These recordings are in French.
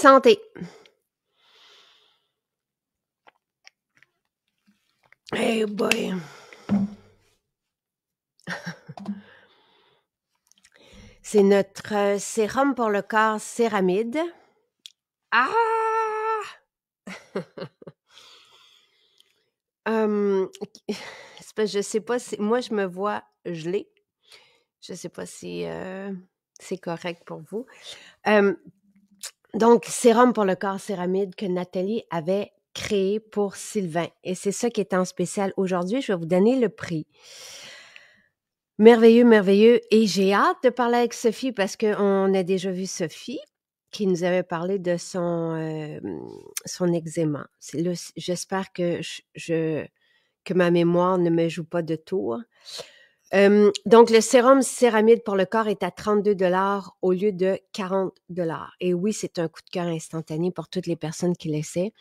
santé. Hey boy. C'est notre sérum pour le corps Céramide. Ah! Je sais pas si... Moi, je me vois gelée. Je sais pas si c'est correct pour vous. Donc, sérum pour le corps Céramide que Nathalie avait créé pour Sylvain. Et c'est ça qui est en spécial aujourd'hui. Je vais vous donner le prix. Merveilleux, merveilleux. Et j'ai hâte de parler avec Sophie parce qu'on a déjà vu Sophie qui nous avait parlé de son eczéma. J'espère que que ma mémoire ne me joue pas de tour. Donc, le sérum Céramide pour le corps est à 32$ au lieu de 40$. Et oui, c'est un coup de cœur instantané pour toutes les personnes qui l'essaient.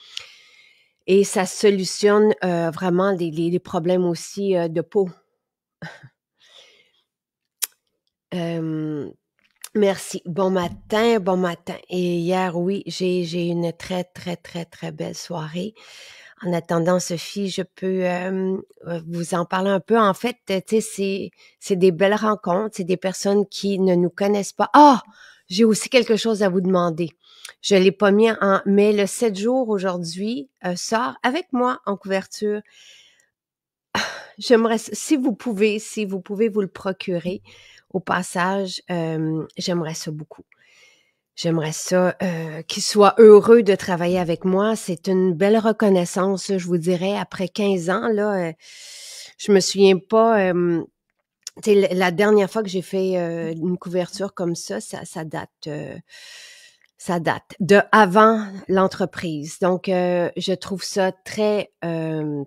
Et ça solutionne vraiment les problèmes aussi de peau. Merci. Bon matin, bon matin. Et hier, oui, j'ai eu une très, très, très, très belle soirée. En attendant, Sophie, je peux vous en parler un peu. En fait, tu sais, c'est des belles rencontres. C'est des personnes qui ne nous connaissent pas. Ah! J'ai aussi quelque chose à vous demander. Je l'ai pas mis mais le 7 jours aujourd'hui sort avec moi en couverture. J'aimerais, si vous pouvez vous le procurer. Au passage, j'aimerais ça beaucoup. J'aimerais ça qu'il soit heureux de travailler avec moi. C'est une belle reconnaissance, je vous dirais. Après 15 ans, là, je me souviens pas... la dernière fois que j'ai fait une couverture comme ça date... ça date de avant l'entreprise. Donc, je trouve ça très,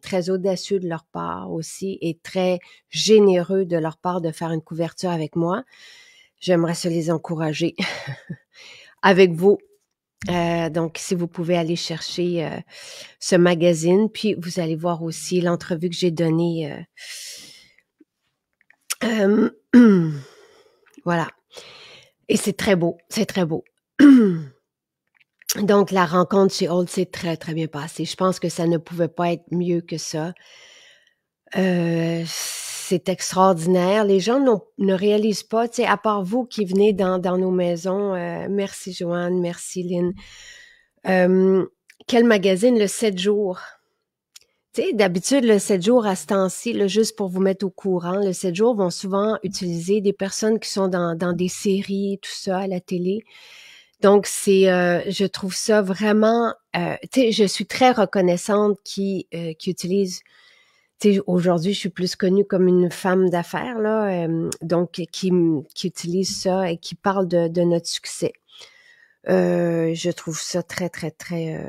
très audacieux de leur part aussi et très généreux de leur part de faire une couverture avec moi. J'aimerais se les encourager avec vous. Donc, si vous pouvez aller chercher ce magazine, puis vous allez voir aussi l'entrevue que j'ai donnée. Voilà. Et c'est très beau, c'est très beau. Donc, la rencontre chez Old s'est très, très bien passée. Je pense que ça ne pouvait pas être mieux que ça. C'est extraordinaire. Les gens ne réalisent pas, tu sais, à part vous qui venez dans nos maisons. Merci Joanne, merci Lynn. Quel magazine, le 7 jours? Tu sais, d'habitude, le 7 jours à ce temps-ci, là, juste pour vous mettre au courant, le 7 jours vont souvent utiliser des personnes qui sont dans des séries, tout ça, à la télé. Donc, je trouve ça vraiment, tu sais, je suis très reconnaissante qui utilise, tu sais, aujourd'hui, je suis plus connue comme une femme d'affaires, là, donc qui utilise ça et qui parle de notre succès. Je trouve ça très, très, très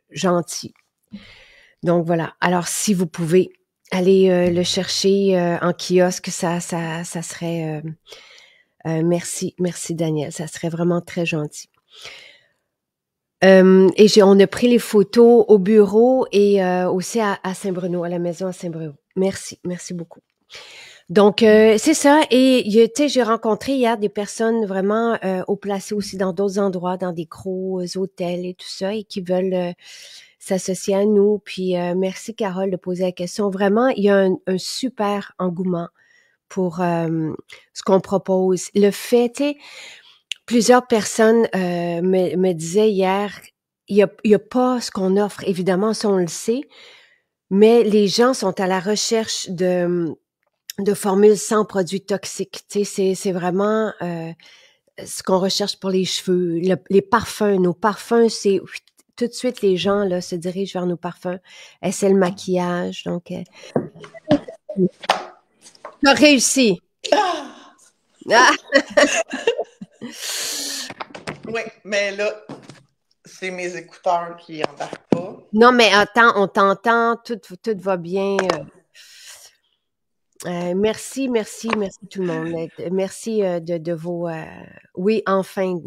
gentil. Donc, voilà. Alors, si vous pouvez aller le chercher en kiosque, ça serait... merci Daniel, ça serait vraiment très gentil. Et on a pris les photos au bureau et aussi à Saint-Bruno, à la maison à Saint-Bruno. Merci beaucoup. Donc, c'est ça. Et tu sais, j'ai rencontré hier des personnes vraiment haut placées aussi dans d'autres endroits, dans des gros hôtels et tout ça, et qui veulent s'associer à nous. Puis, merci Carole de poser la question. Vraiment, il y a un super engouement pour ce qu'on propose. Le fait, tu sais, plusieurs personnes me disaient hier, il y a pas ce qu'on offre, évidemment, ça on le sait, mais les gens sont à la recherche de formules sans produits toxiques. Tu sais, c'est vraiment ce qu'on recherche pour les cheveux, les parfums. Nos parfums, c'est tout de suite les gens là se dirigent vers nos parfums. C'est le maquillage, donc t'as réussi. Ah! Oui, mais là, c'est mes écouteurs qui embarquent pas. Non, mais attends, on t'entend, tout va bien. Merci tout le monde. Merci de vos... Oui, enfin,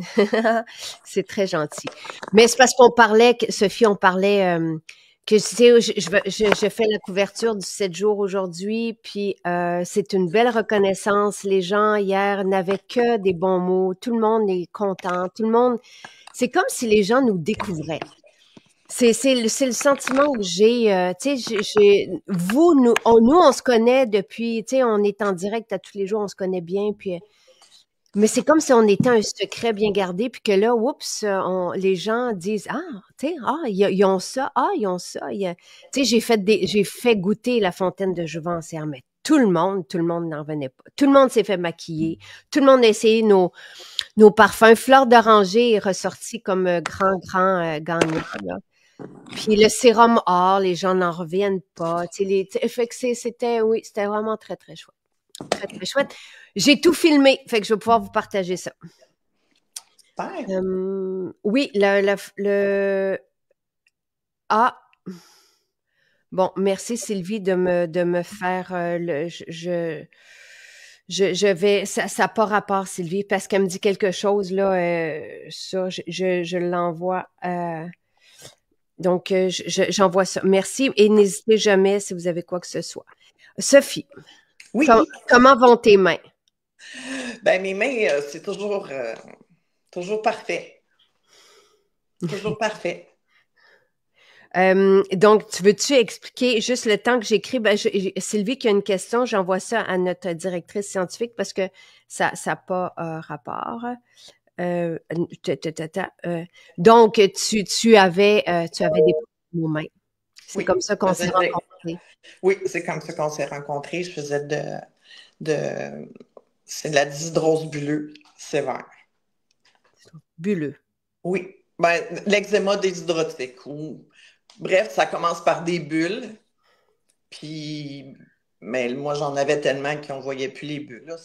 c'est très gentil. Mais c'est parce qu'on parlait, Sophie, on parlait, tu que tu sais, je fais la couverture du 7 jours aujourd'hui, puis c'est une belle reconnaissance. Les gens hier n'avaient que des bons mots. Tout le monde est content. Tout le monde, c'est comme si les gens nous découvraient. C'est le sentiment que j'ai. Tu sais, on se connaît depuis. Tu sais, on est en direct à tous les jours, on se connaît bien, puis. Mais c'est comme si on était un secret bien gardé, puis que là, oups, les gens disent ah, tu sais, ah, ils ont ça, ah, ils ont ça. Tu sais, j'ai fait goûter la fontaine de Jouvence, mais tout le monde n'en venait pas. Tout le monde s'est fait maquiller, tout le monde a essayé nos parfums. Fleur d'oranger est ressorti comme grand gagnant. Là. Puis le sérum or, les gens n'en reviennent pas. Tu sais, fait que c'était vraiment très très chouette. Très, très chouette. J'ai tout filmé, fait que je vais pouvoir vous partager ça. Oui, Ah! Bon, merci Sylvie de me faire je vais... Ça n'a pas rapport, Sylvie, parce qu'elle me dit quelque chose, là, ça, je l'envoie. Donc, j'envoie ça. Merci et n'hésitez jamais si vous avez quoi que ce soit. Sophie, oui. Comment vont tes mains? Ben, mes mains, c'est toujours parfait. Toujours parfait. Donc, veux-tu expliquer juste le temps que j'écris? Ben, Sylvie qui a une question, j'envoie ça à notre directrice scientifique parce que ça n'a pas rapport. Donc, tu avais des problèmes aux mains. C'est comme ça qu'on s'est rencontrés. Oui, c'est comme ça qu'on s'est rencontrés. Je faisais c'est de la dysdrose bulleuse sévère. Bulleux. Oui. Ben, l'eczéma déshydrotique. Bref, ça commence par des bulles. Mais moi, j'en avais tellement qu'on ne voyait plus les bulles. Là.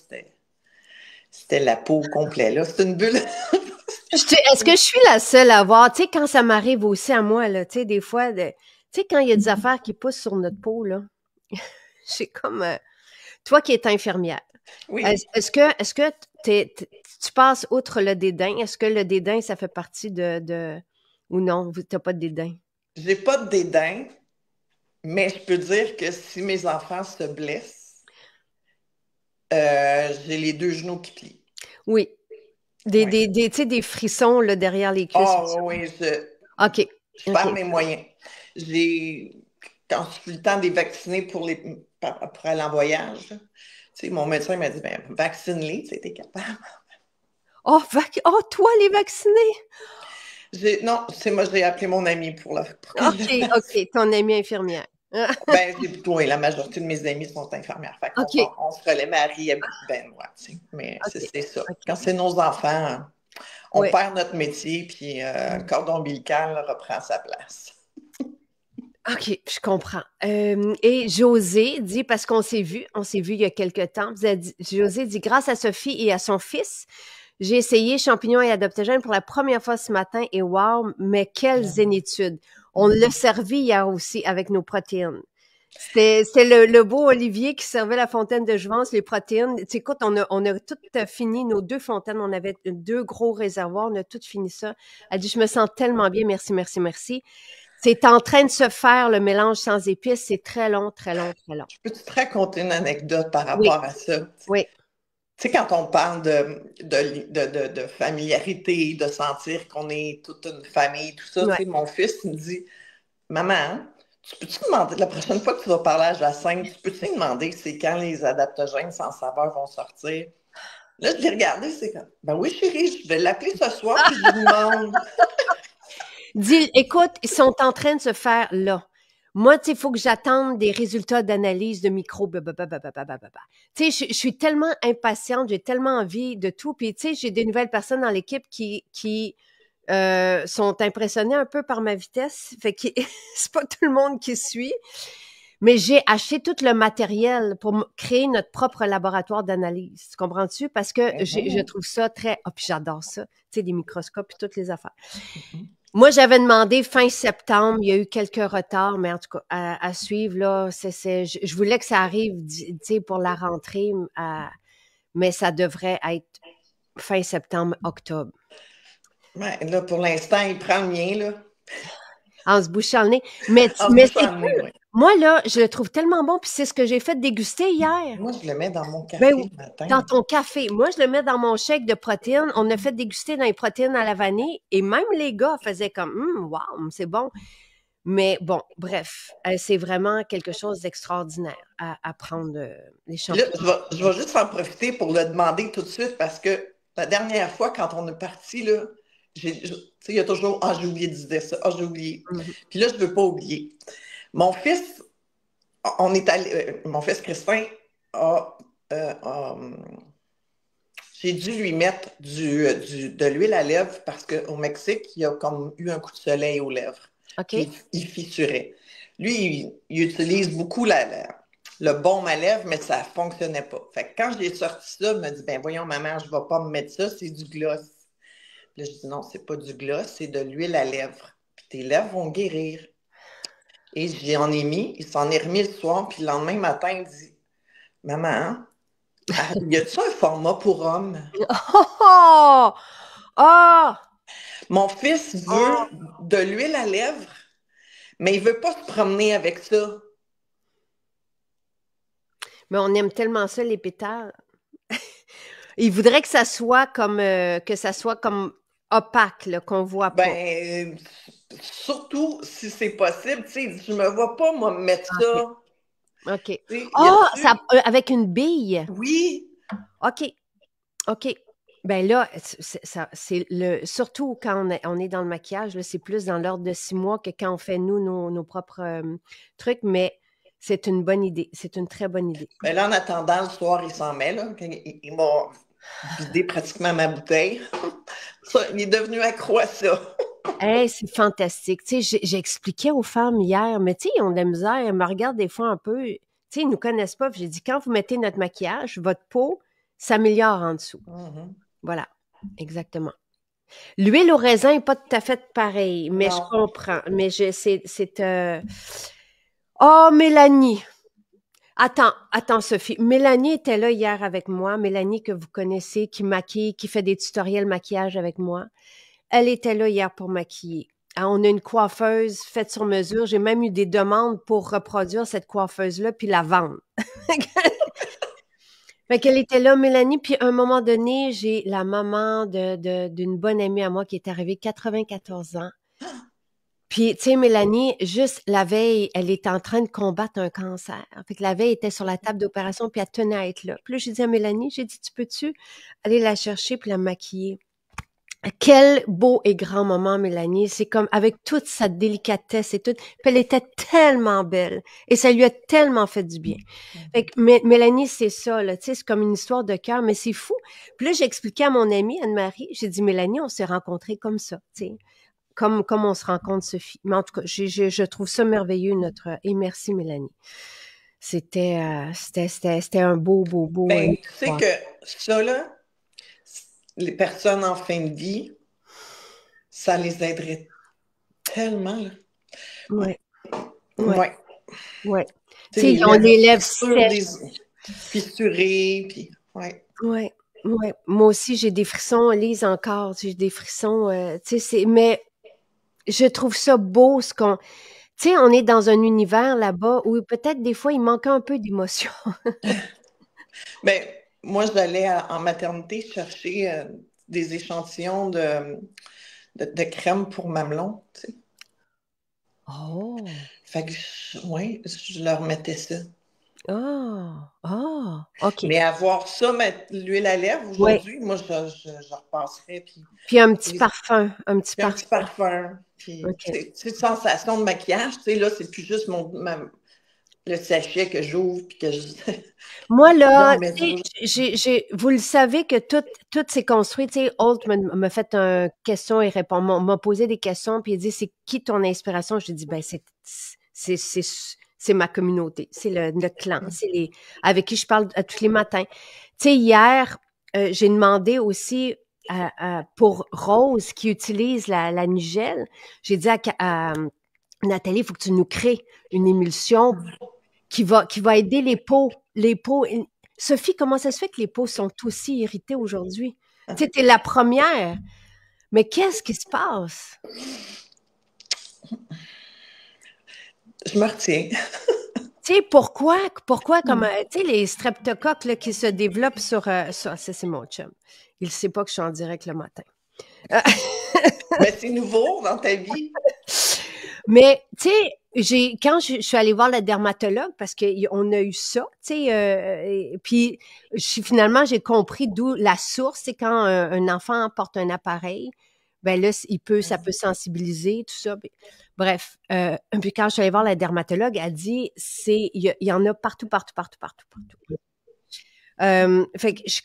C'était la peau au complet. Là. C'est une bulle. Est-ce que je suis la seule à voir? Tu sais, quand ça m'arrive aussi à moi, là, tu sais, des fois, tu sais, quand il y a des affaires qui poussent sur notre peau, là, c'est comme... toi qui es infirmière, oui. Est-ce que tu passes outre le dédain? Est-ce que le dédain, ça fait partie ou non? Tu n'as pas de dédain? J'ai pas de dédain, mais je peux dire que si mes enfants se blessent, j'ai les 2 genoux qui plient. Oui. Des frissons là, derrière les cuisses. Oh oui, OK. Je perds mes moyens. Quand je suis le temps de les vacciner pour aller en voyage, tu sais, mon médecin m'a dit, ben, vaccine-les, tu sais, t'es capable. Oh, toi, les vacciner? Non, c'est moi, j'ai appelé mon ami pour la... OK, ton ami infirmière. Ben, la majorité de mes amis sont infirmières. Fait qu'on on se relaie, Marie, ben, moi, tu sais. Mais c'est ça. Okay. Quand c'est nos enfants, on perd notre métier, puis le cordon ombilical reprend sa place. OK, je comprends. Et José dit, parce qu'on s'est vu il y a quelque temps, José dit, grâce à Sophie et à son fils, j'ai essayé champignons et adaptogènes pour la première fois ce matin et wow, mais quelle zénitude! On l'a servi hier aussi avec nos protéines. C'était le beau Olivier qui servait la fontaine de Jouvence, les protéines. Tu sais, écoute, on a tout fini nos 2 fontaines. On avait 2 gros réservoirs. On a tout fini ça. Elle dit, je me sens tellement bien. Merci, merci, merci. C'est en train de se faire le mélange sans épices. C'est très long, très long, très long. Peux-tu te raconter une anecdote par rapport à ça? Oui. Tu sais, quand on parle de familiarité, de sentir qu'on est toute une famille, tout ça, tu sais, mon fils me dit, maman, tu peux-tu demander, la prochaine fois que tu vas parler à Jacinthe, tu peux-tu lui demander c'est quand les adaptogènes sans saveur vont sortir? Là, je l'ai regardé, c'est comme, ben oui, chérie, je vais l'appeler ce soir, puis je lui demande. Dis, écoute, ils sont en train de se faire là. Moi, tu sais, il faut que j'attende des résultats d'analyse de microbes. Tu sais, je suis tellement impatiente, j'ai tellement envie de tout. Puis, tu sais, j'ai des nouvelles personnes dans l'équipe qui sont impressionnés un peu par ma vitesse. Fait que c'est pas tout le monde qui suit. Mais j'ai acheté tout le matériel pour créer notre propre laboratoire d'analyse. Tu comprends-tu? Parce que je trouve ça très... Ah, puis j'adore ça. Tu sais, des microscopes et toutes les affaires. Moi, j'avais demandé fin septembre. Il y a eu quelques retards, mais en tout cas, à suivre, là, je voulais que ça arrive, tu sais, pour la rentrée, mais ça devrait être fin septembre, octobre. Ouais, là, pour l'instant, il prend le mien, là. en se bouchant le nez. Mais En se mais bouchant c'est le nez, cool. oui. Moi, là, je le trouve tellement bon, puis c'est ce que j'ai fait déguster hier. Moi, je le mets dans mon Ben, café le matin. dans ton café. Moi, je le mets dans mon shake de protéines. On a fait déguster dans les protéines à la vanille et même les gars faisaient comme wow, c'est bon. Mais bon, bref, c'est vraiment quelque chose d'extraordinaire à prendre les Puis là, champignons. je vais juste en profiter pour le demander tout de suite parce que la dernière fois, quand on est parti, là, tu sais, il y a toujours « Ah, j'ai oublié de dire ça. Ah, j'ai oublié. Mhm. » Puis là, je ne veux pas oublier. Mon fils, mon fils Christin a, j'ai dû lui mettre de l'huile à lèvres parce qu'au Mexique, il a comme eu un coup de soleil aux lèvres. OK? Puis il fissurait. Lui, il utilise beaucoup le baume à lèvres, mais ça ne fonctionnait pas. Fait que quand j'ai sorti ça, il m'a dit, ben voyons, maman, je ne vais pas me mettre ça, c'est du gloss. Puis là, je dis, non, c'est pas du gloss, c'est de l'huile à lèvres. Puis tes lèvres vont guérir. Et j'en ai mis, il s'en est remis le soir, puis le lendemain matin, il dit, maman, y a-tu un format pour homme? Oh! Oh! Mon fils veut Oh! de l'huile à lèvres, mais il ne veut pas se promener avec ça. Mais on aime tellement ça, les pétales. Il voudrait que ça soit comme opaque, là, qu'on voit pas. Ben, surtout si c'est possible, tu sais, je me vois pas, moi, mettre OK. ça. OK. Tu sais, y Ah! a-tu? Avec une bille. Oui. OK. OK. Ben là, c'est surtout quand on est dans le maquillage, là, c'est plus dans l'ordre de 6 mois que quand on fait, nous, nos propres trucs, mais c'est une bonne idée. C'est une très bonne idée. Ben là, en attendant, le soir, il s'en met, là. Il m'a vidé pratiquement ma bouteille. Ça, il est devenu accro à ça. Hey, c'est fantastique. Tu sais, j'expliquais aux femmes hier, mais tu sais, ils ont de la misère, elles me regardent des fois un peu, tu sais, ils nous connaissent pas. Puis j'ai dit, quand vous mettez notre maquillage, votre peau s'améliore en dessous. Mhm. Voilà, exactement. L'huile au raisin n'est pas tout à fait pareil, mais je Non. comprends. Mais Oh, Mélanie! Attends, Sophie. Mélanie était là hier avec moi. Mélanie que vous connaissez, qui maquille, qui fait des tutoriels maquillage avec moi. Elle était là hier pour maquiller. Ah, on a une coiffeuse faite sur mesure. J'ai même eu des demandes pour reproduire cette coiffeuse-là puis la vendre. Fait qu'elle était là, Mélanie, puis à un moment donné, j'ai la maman d'une bonne amie à moi qui est arrivée, 94 ans. Puis, tu sais, Mélanie, juste la veille, elle était en train de combattre un cancer. Fait que la veille, elle était sur la table d'opération, puis elle tenait à être là. Puis là, j'ai dit à Mélanie, j'ai dit, tu peux-tu aller la chercher puis la maquiller? Quel beau et grand moment, Mélanie. C'est comme avec toute sa délicatesse et tout. Puis elle était tellement belle. Et ça lui a tellement fait du bien. Fait que Mélanie, c'est ça, là. Tu sais, c'est comme une histoire de cœur, mais c'est fou. Puis là, j'ai expliqué à mon amie, Anne-Marie, j'ai dit, Mélanie, on s'est rencontrés comme ça, tu sais. Comme on se rencontre, Sophie. Mais en tout cas, je trouve ça merveilleux, et merci, Mélanie. C'était un beau, beau, beau. Ben, tu sais que ça, là, les personnes en fin de vie, ça les aiderait tellement, là. Ouais. Ouais. Ouais. Ouais. Tu Tu sais, sais, ils ont les lèvres fissures, sèches. fissurées, puis ouais. Ouais. Ouais. Moi aussi, j'ai des frissons, Lise, encore. J'ai des frissons. Tu sais, mais je trouve ça beau, ce qu'on. Tu sais, on est dans un univers là-bas où peut-être des fois, il manque un peu d'émotion. Ben, moi, j'allais en maternité chercher des échantillons de crème pour mamelon, tu sais. Oh! Fait que, ouais, je leur mettais ça. Ah! Ah! OK. Mais avoir ça, mettre l'huile à lèvres Ouais. aujourd'hui, moi, je repasserais. Puis un petit parfum. Un petit un petit parfum. parfum. Puis, OK. tu sais, sensation de maquillage, tu sais, là, c'est plus juste le sachet que j'ouvre, puis que je. Moi, là, Non, mais tu sais, vous le savez que tout s'est construit. Tu sais, Holt m'a fait une question et répond, m'a posé des questions, puis il dit, c'est qui ton inspiration? Je lui dis, ben, c'est ma communauté, c'est le clan, c'est avec qui je parle tous les matins. Tu sais, hier, j'ai demandé aussi pour Rose qui utilise la Nigel, j'ai dit à Nathalie, il faut que tu nous crées une émulsion qui va aider les peaux. Sophie, comment ça se fait que les peaux sont aussi irritées aujourd'hui? Tu sais, t'es la première. Mais qu'est-ce qui se passe? Je me retiens. Tu sais, pourquoi comme, tu sais, les streptocoques là, qui se développent ça, c'est mon chum. Il sait pas que je suis en direct le matin. Mais c'est nouveau dans ta vie. Mais, tu sais, quand je suis allée voir la dermatologue, parce qu'on a eu ça, tu sais, puis finalement, j'ai compris d'où la source, c'est quand un enfant porte un appareil, ben là, ça peut sensibiliser, tout ça. Bref, puis quand je suis allée voir la dermatologue, elle dit, il y en a partout, partout, partout, partout, partout. Fait que, tu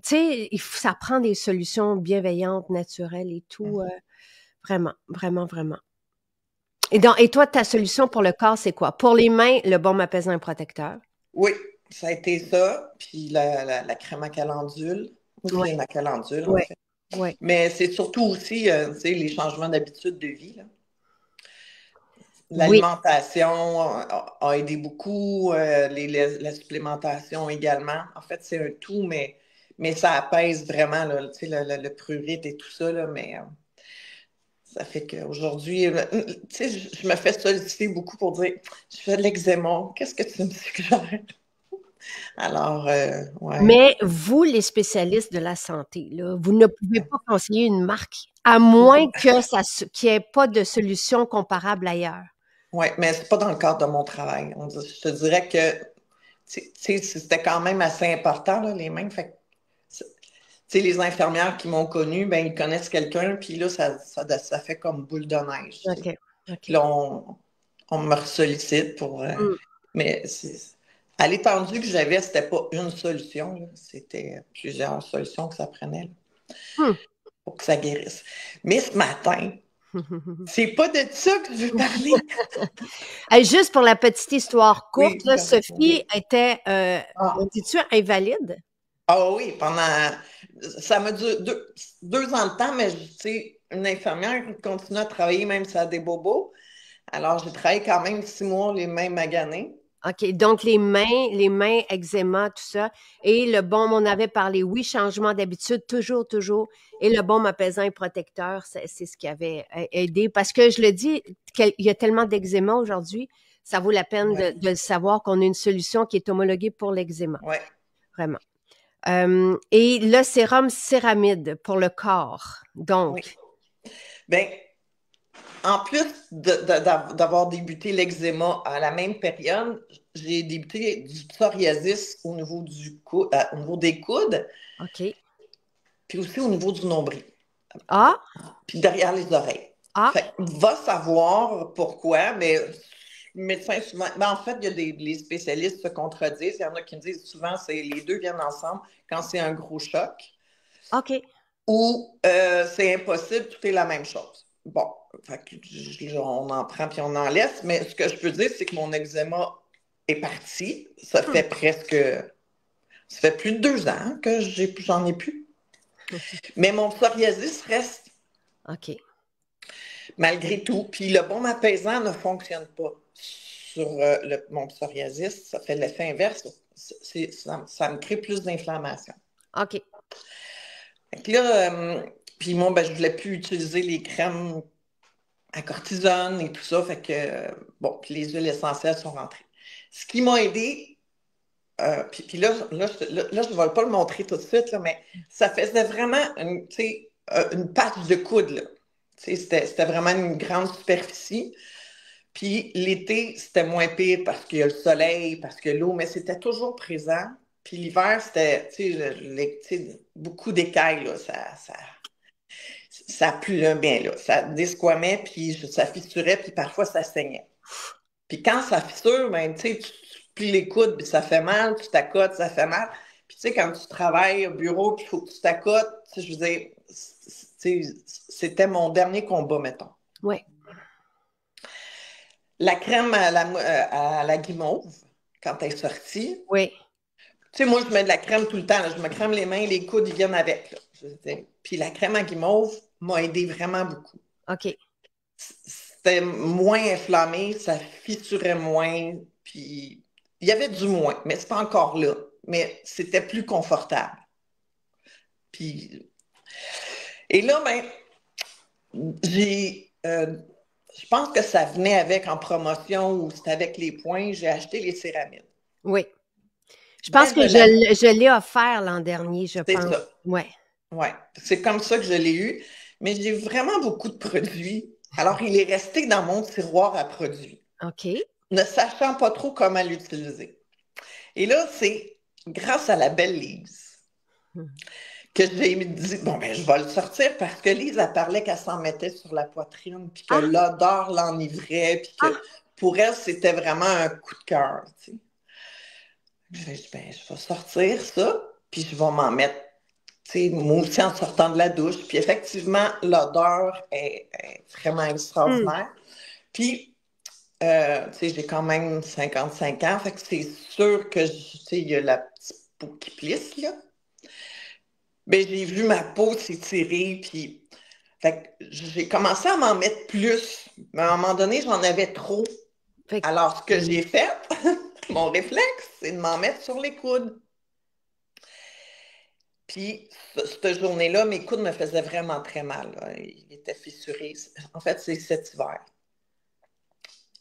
sais, ça prend des solutions bienveillantes, naturelles et tout, vraiment, vraiment, vraiment. Et toi, ta solution pour le corps, c'est quoi? Pour les mains, le baume apaisant et protecteur. Oui, ça a été ça. Puis la crème à calendule. Moi, Oui, c'est ma calendule, en oui, fait. oui. Mais c'est surtout aussi, tu sais, les changements d'habitude de vie, là. Oui, L'alimentation a aidé beaucoup, la supplémentation également. En fait, c'est un tout, mais ça apaise vraiment là, tu sais, le prurite et tout ça, là, mais ça fait qu'aujourd'hui, tu sais, je me fais solliciter beaucoup pour dire, je fais de l'eczéma, qu'est-ce que tu me suggères? Alors, ouais. mais vous, les spécialistes de la santé, là, vous ne pouvez pas conseiller une marque à moins qu'il n'y ait pas de solution comparable ailleurs. Oui, mais c'est pas dans le cadre de mon travail. Je te dirais que tu sais, c'était quand même assez important, là, les mains. Fait que, tu sais, les infirmières qui m'ont connue, ben, ils connaissent quelqu'un, puis là, ça fait comme boule de neige. Tu sais. OK, Puis OK. là, on me sollicite pour. Mm. Mais à l'étendue que j'avais, c'était pas une solution, là. C'était plusieurs solutions que ça prenait là, Hmm. pour que ça guérisse. Mais ce matin, c'est pas de ça que je veux parler. Hey, juste pour la petite histoire courte, Oui, là, correct. Sophie était, on Ah. dit-tu invalide? Ah oui, ça m'a duré 2 ans de temps, mais tu sais, une infirmière qui continue à travailler même si elle a des bobos. Alors, j'ai travaillé quand même 6 mois les mains maganées. OK. Donc, les mains, eczéma, tout ça. Et le baume, on avait parlé, oui, changement d'habitude, toujours, toujours. Et le baume apaisant et protecteur, c'est ce qui avait aidé. Parce que je le dis, il y a tellement d'eczéma aujourd'hui, ça vaut la peine Ouais, de le savoir qu'on a une solution qui est homologuée pour l'eczéma. ouais, Vraiment. Et le sérum céramide pour le corps. oui. Donc, Ben, en plus d'avoir débuté l'eczéma à la même période, j'ai débuté du psoriasis au niveau des coudes, OK. puis aussi au niveau du nombril, Ah, puis derrière les oreilles. ah, Fait que va savoir pourquoi, mais médecins souvent. Ben, en fait, les spécialistes se contredisent. Il y en a qui me disent souvent que les deux viennent ensemble quand c'est un gros choc OK. ou c'est impossible, tout est la même chose. Bon, fait que on en prend puis on en laisse, mais ce que je peux dire, c'est que mon eczéma est parti. Hmm. Ça fait plus de 2 ans que j'en ai plus. Mais mon psoriasis reste OK. malgré tout. Puis le baume apaisant ne fonctionne pas sur mon psoriasis. Ça fait l'effet inverse. Ça me crée plus d'inflammation. OK. Fait que là, puis moi, ben, je ne voulais plus utiliser les crèmes à cortisone et tout ça. Fait que, bon, puis les huiles essentielles sont rentrées. Ce qui m'a aidé, puis là, je ne vais pas le montrer tout de suite, là, mais ça faisait vraiment tu sais, une patch de coude. Là. Tu sais, c'était vraiment une grande superficie. Puis l'été, c'était moins pire parce qu'il y a le soleil, parce que l'eau, mais c'était toujours présent. Puis l'hiver, c'était, tu sais, tu sais, beaucoup d'écailles, là, ça pue là, bien, là. Ça desquamait, puis ça fissurait, puis parfois ça saignait. Puis quand ça fissure, ben, tu sais, tu plies les coudes, puis ça fait mal, tu t'accotes, ça fait mal. Puis tu sais, quand tu travailles au bureau, puis il faut que tu t'accotes, tu sais, je veux dire, c'était mon dernier combat, mettons. Ouais. La crème à la guimauve, quand elle est sortie, Oui. tu sais, moi, je mets de la crème tout le temps. Là. Je me crème les mains, les coudes, ils viennent avec. Là. Puis la crème à guimauve m'a aidé vraiment beaucoup. OK. C'était moins inflammé, ça fissurait moins, puis il y avait du moins, mais c'est pas encore là. Mais c'était plus confortable. Puis, et là, ben, j'ai je pense que ça venait avec en promotion ou c'était avec les points. J'ai acheté les céramides. Oui. Je pense que je l'ai offert l'an dernier, je pense. C'est ça. Oui. Oui. C'est comme ça que je l'ai eu. Mais j'ai vraiment beaucoup de produits. Alors, il est resté dans mon tiroir à produits. OK. Ne sachant pas trop comment l'utiliser. Et là, c'est grâce à la belle Lise que j'ai dit, bon, ben, je vais le sortir parce que Lise, elle parlait qu'elle s'en mettait sur la poitrine, puis que l'odeur l'enivrait, puis que pour elle, c'était vraiment un coup de cœur, tu sais. Je vais, ben, je vais sortir ça, puis je vais m'en mettre, tu sais, moi aussi en sortant de la douche. Puis effectivement, l'odeur est vraiment extraordinaire. Puis, tu sais, j'ai quand même 55 ans, fait que c'est sûr que, tu sais, il y a la petite peau qui plisse, là. Ben, j'ai vu ma peau s'étirer, puis fait que j'ai commencé à m'en mettre plus. Mais à un moment donné, j'en avais trop. Alors, ce que j'ai fait, mon réflexe, c'est de m'en mettre sur les coudes. Puis, cette journée-là, mes coudes me faisaient vraiment très mal, là. Ils étaient fissurés. En fait, c'est cet hiver.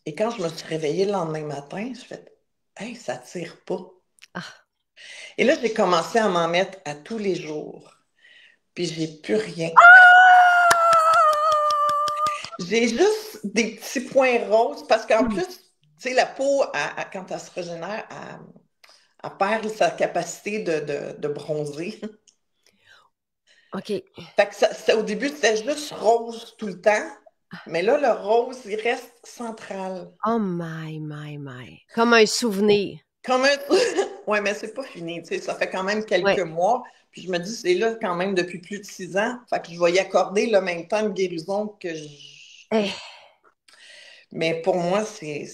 Et quand je me suis réveillée le lendemain matin, je fais « Hey, ça tire pas. » Et là, j'ai commencé à m'en mettre à tous les jours. Puis, j'ai plus rien. J'ai juste des petits points roses parce qu'en plus, tu sais, la peau, quand elle se régénère, elle perd sa capacité de bronzer. OK. Fait que au début, c'était juste rose tout le temps. Mais là, le rose, il reste central. Oh my. Comme un souvenir. Comme un... Oui, mais c'est pas fini. Tu sais, ça fait quand même quelques mois. Puis je me dis, c'est là quand même depuis plus de 6 ans. Fait que je vais y accorder le même temps de guérison que Mais pour moi, c'est...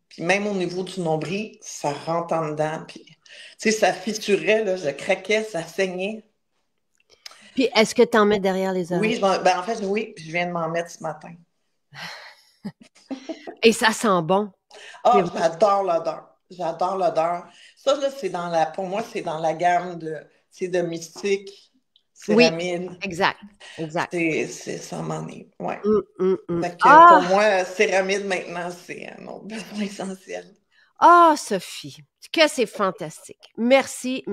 Puis même au niveau du nombril, ça rentre en dedans. Puis, tu sais, ça fissurait, là, je craquais, ça saignait. Puis, est-ce que tu en mets derrière les oreilles? Oui, ben, en fait, oui, je viens de m'en mettre ce matin. Et ça sent bon. Ah, j'adore l'odeur. J'adore l'odeur. Ça, là, c'est pour moi, c'est dans la gamme de Mystique, Céramide. Oui, exact. Ça m'en est, ouais. Fait que pour moi, Céramide, maintenant, c'est un autre besoin essentiel. Sophie, que c'est fantastique. Merci.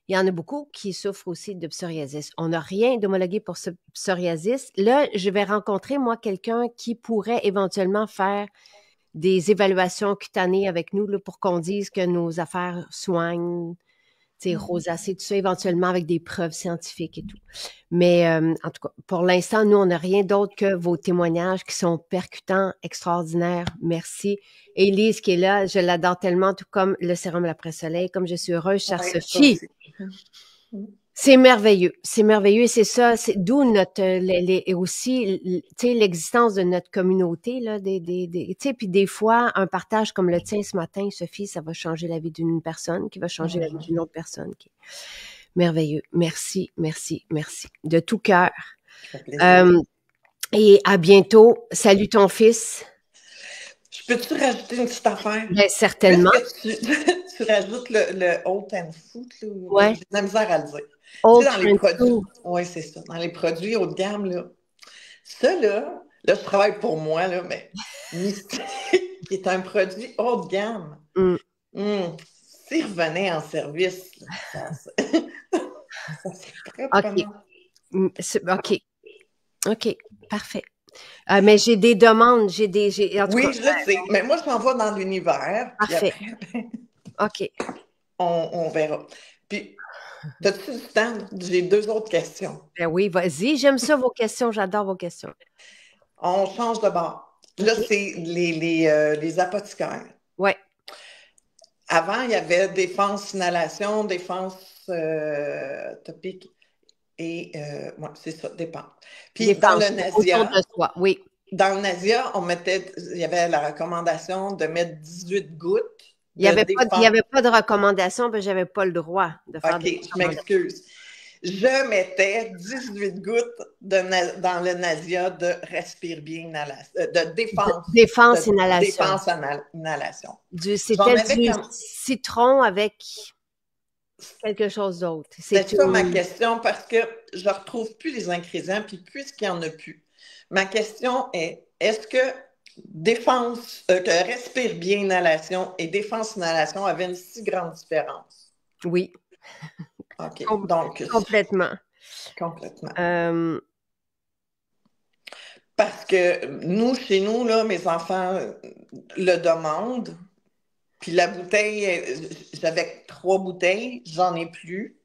Il y en a beaucoup qui souffrent aussi de psoriasis. On n'a rien d'homologué pour ce psoriasis. Là, je vais rencontrer, moi, quelqu'un qui pourrait éventuellement faire des évaluations cutanées avec nous là, pour qu'on dise que nos affaires soignent, rosacée, tout ça, éventuellement avec des preuves scientifiques et tout. Mais en tout cas, pour l'instant, nous, on n'a rien d'autre que vos témoignages qui sont percutants, extraordinaires. Merci. Élise qui est là, je l'adore tellement, tout comme le sérum l'après-soleil, comme je suis heureuse, chère Sophie. C'est merveilleux et c'est ça, c'est d'où notre et aussi tu sais l'existence de notre communauté là tu sais puis des fois un partage comme le tien ce matin Sophie, ça va changer la vie d'une personne qui va changer la vie d'une autre personne qui merveilleux. Merci de tout cœur. Et à bientôt. Salut ton fils. Je peux-tu rajouter une petite affaire? Bien, certainement. Tu rajoutes le Oat and Food, ouais. J'ai de la misère à le dire. Oat dans les produits. Oui, c'est ça. Dans les produits haut de gamme, là. Ça, là, je travaille pour moi, là, mais Mystique, qui est un produit haut de gamme. S'il revenait en service, là, ça serait très OK, parfait. Mais j'ai des demandes, oui, je sais, mais moi, je m'en vais dans l'univers. Parfait. Après, OK. On verra. Puis, as-tu du temps? J'ai 2 autres questions. Ben oui, vas-y, j'aime ça, vos questions, j'adore vos questions. On change de bord. Là, c'est les apothicaires. Oui. Avant, il y avait défense inhalation, défense topique et c'est ça, défense. Puis défense, dans le Nasia, autour de soi, oui. Dans le Nasia, il y avait la recommandation de mettre 18 gouttes. Il n'y avait pas de recommandation, parce que je n'avais pas le droit de faire OK, je m'excuse. Je mettais 18 gouttes dans le Nasia de respire bien inhalation, de défense. Défense inhalation. Défense inhalation. C'était du citron avec... quelque chose d'autre. C'est ça ma question, parce que je ne retrouve plus les ingrédients, puis puisqu'il n'y en a plus, ma question est, est-ce que que respire bien inhalation et défense inhalation avaient une si grande différence? Oui. OK. Donc, complètement. Complètement. Parce que nous, chez nous, là, mes enfants le demandent. Puis la bouteille, j'avais 3 bouteilles, j'en ai plus.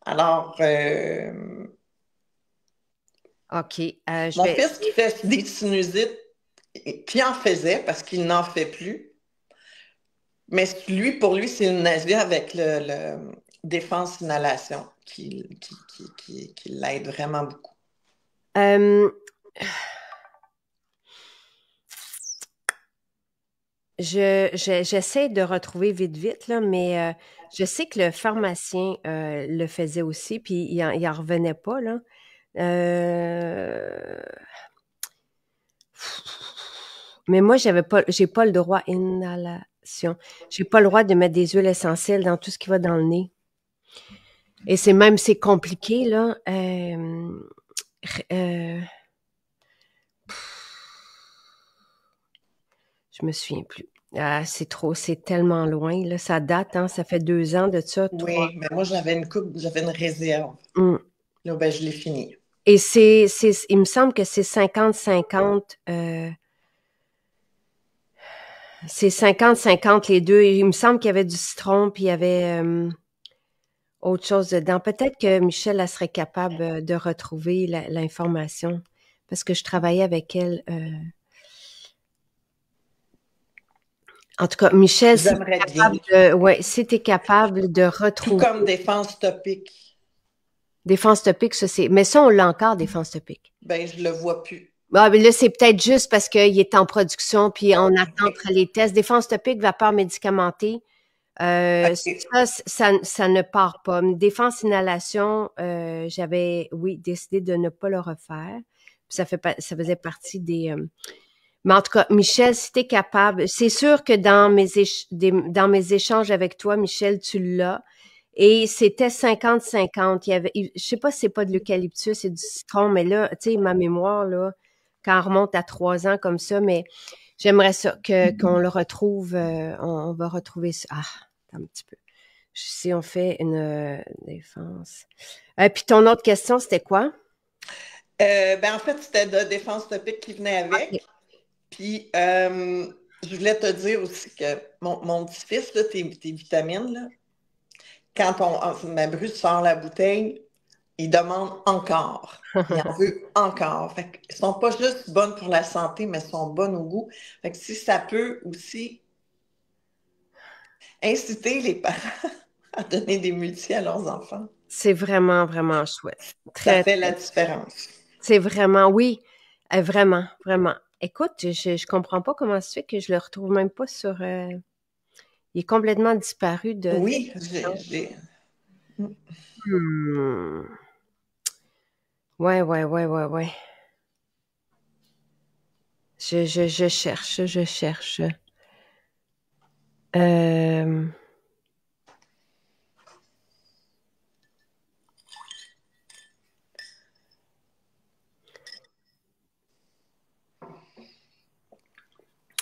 Alors, OK. mon fils qui fait des sinusites, qui en faisait parce qu'il n'en fait plus. Mais pour lui, c'est une nausée avec le défense inhalation qui l'aide vraiment beaucoup. J'essaie de retrouver vite, là, mais je sais que le pharmacien le faisait aussi, puis il en revenait pas, là. Mais moi, j'ai pas le droit inhalation. J'ai pas le droit de mettre des huiles essentielles dans tout ce qui va dans le nez. Et c'est compliqué, là. Je me souviens plus. Ah, c'est tellement loin, là. Ça date, hein. Ça fait 2 ans de ça, 3. Oui, mais moi, j'avais une réserve. Là, ben, je l'ai fini. Et il me semble que c'est 50-50. C'est 50-50 les deux. Il me semble qu'il y avait du citron, puis il y avait autre chose dedans. Peut-être que Michel, elle serait capable de retrouver l'information, parce que je travaillais avec elle. En tout cas, Michel, si tu es capable de retrouver. Tout comme défense topique. Défense topique, ça c'est. Mais ça, on l'a encore, défense topique. Ben, je le vois plus. Ah, mais là, c'est peut-être juste parce qu'il est en production, puis on attend entre les tests. Défense topique, vapeur médicamentée. Ça ne part pas. Défense inhalation, j'avais, oui, décidé de ne pas le refaire. Puis ça faisait partie des. Mais en tout cas, Michel, si tu es capable, c'est sûr que dans mes échanges avec toi, Michel, tu l'as. Et c'était 50-50. Je sais pas si c'est pas de l'eucalyptus et du citron, mais là, tu sais, ma mémoire, là, quand on remonte à 3 ans comme ça, mais j'aimerais ça qu'on le retrouve. On va retrouver ça. Ah, attends un petit peu. Si on fait une défense. Puis ton autre question, c'était quoi? Ben en fait, c'était de défense topique qui venait avec. Okay. Puis, je voulais te dire aussi que mon petit-fils, là, tes vitamines, là, quand ma Bru sort la bouteille, il demande encore. Il en veut encore. Fait qu'ils sont pas juste bonnes pour la santé, mais sont bonnes au goût. Fait que si ça peut aussi inciter les parents à donner des multis à leurs enfants. C'est vraiment, vraiment chouette. Ça fait la différence. C'est vraiment, oui, vraiment, vraiment. Écoute, je comprends pas comment ça se fait que je le retrouve même pas sur... il est complètement disparu de... Oui, j'ai... Ouais. Je cherche.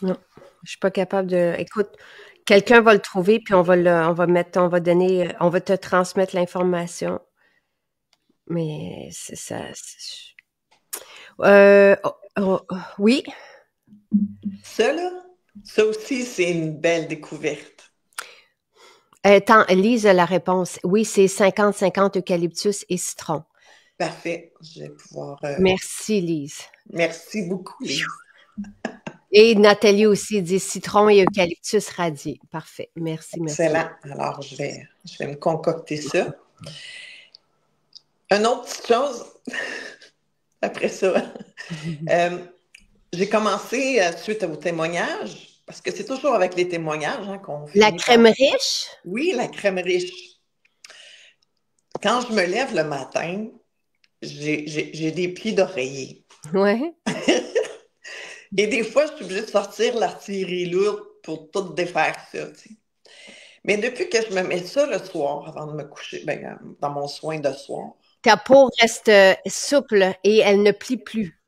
Non, je suis pas capable de... Écoute, quelqu'un va le trouver, puis on va te transmettre l'information. Mais c'est ça. Oui. Ça, là, ça aussi, c'est une belle découverte. Lise la réponse. Oui, c'est 50-50 eucalyptus et citron. Parfait. Je vais pouvoir... Merci, Lise. Merci beaucoup, Lise. Et Nathalie aussi dit citron et eucalyptus radié. Parfait. Merci. Excellent. Alors, je vais me concocter ça. Une autre petite chose, après ça, j'ai commencé, suite au témoignage, parce que c'est toujours avec les témoignages qu'on fait. La crème riche? Oui, la crème riche. Quand je me lève le matin, j'ai des plis d'oreiller. Ouais. Et des fois, je suis obligée de sortir l'artillerie lourde pour tout défaire ça. Tu sais. Mais depuis que je me mets ça le soir, avant de me coucher, ben, dans mon soin de soir. Ta peau reste souple et elle ne plie plus.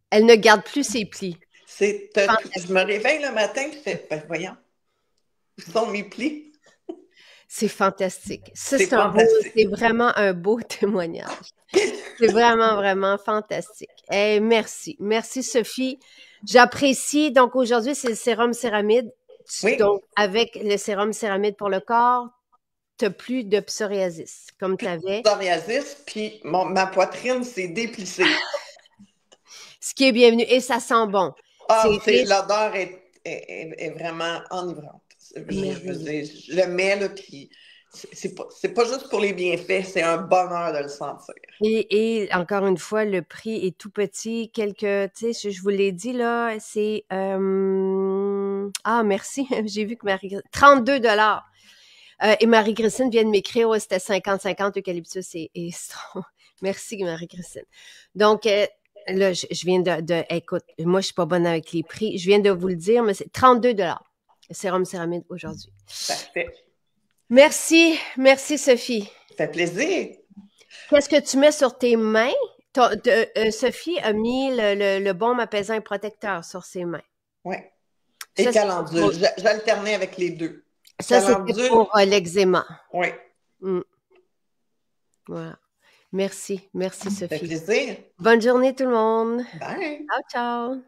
Elle ne garde plus ses plis. Je me réveille le matin et je fais, ben, voyons, où sont mes plis? C'est fantastique. Ça, C'est vraiment un beau témoignage. C'est vraiment, vraiment fantastique. Et merci. Merci, Sophie. J'apprécie. Donc, aujourd'hui, c'est le sérum céramide. Oui. Donc, avec le sérum céramide pour le corps, tu n'as plus de psoriasis, comme tu avais. Psoriasis, puis ma poitrine s'est déplissée. Ce qui est bienvenu. Et ça sent bon. Ah, l'odeur est vraiment enivrante. Je le mets, là, puis c'est pas juste pour les bienfaits, c'est un bonheur de le sentir. Et encore une fois, le prix est tout petit. Tu sais, je vous l'ai dit, là, c'est... Ah, merci. J'ai vu que 32 $. Et Marie-Christine vient de m'écrire, c'était 50-50 eucalyptus et citron. Merci, Marie-Christine. Donc, là, je viens écoute, moi, je suis pas bonne avec les prix. Je viens de vous le dire, mais c'est 32 $. Le sérum céramide aujourd'hui. Parfait. Merci. Merci, Sophie. Ça fait plaisir. Qu'est-ce que tu mets sur tes mains? Sophie a mis le baume apaisant et protecteur sur ses mains. Oui. Et calendule. J'alternais avec les deux. Ça, c'était pour l'eczéma. Oui. Voilà. Merci. Merci, Sophie. Ça fait plaisir. Bonne journée, tout le monde. Bye. Ciao, ciao.